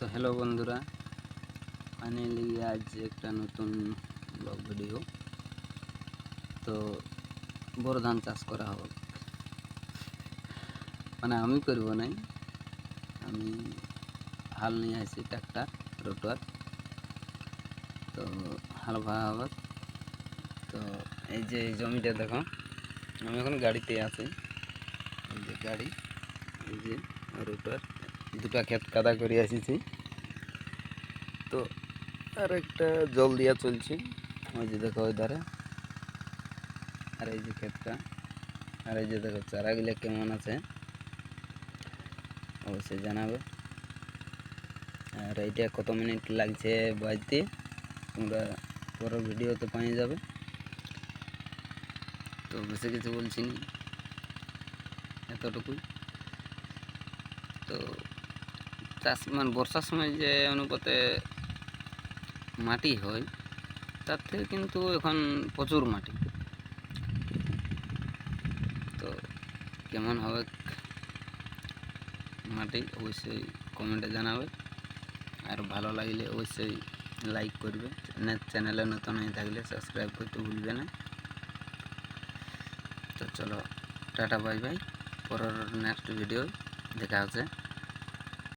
তো হ্যালো বন্ধুরা, ফাইনালি আজ একটা নতুন ব্লগ ভিডিও। তো বড় ধান চাষ করা হবে, মানে আমি করব নাই, আমি হাল নিয়ে আসি, ট্রাক্টর রোটার। তো হাল ভাড়া হবে। তো এই যে জমিটা দেখো, আমি এখন গাড়িতে আছি। এই যে গাড়ি, এই যে রোটার, দুটা ক্ষেত কাদা করে আসিছি। তো আর একটা জল দিয়া চলছে, ওই যে দেখো ওই ধারে। আর এই যে ক্ষেতটা, আর এই যে দেখো চারাগুলো কেমন আছে অবশ্যই জানাবে। আর এইটা কত মিনিট লাগছে বাজতে তোমরা পরের ভিডিওতে পেয়ে যাবে। তো বেশি কিছু বলছি না, এতটুকুই। তো চাষ মানে বর্ষার সময় যে অনুপাতে মাটি হয়, তার থেকে কিন্তু এখন প্রচুর মাটি। তো কেমন হবে মাটি অবশ্যই কমেন্টে জানাবে। আর ভালো লাগলে অবশ্যই লাইক করবে। চ্যানেলে নতুন হয়ে থাকলে সাবস্ক্রাইব করতে ভুলবে না। তো চলো, টাটা বাই বাই, পরের নেক্সট ভিডিও দেখা হচ্ছে।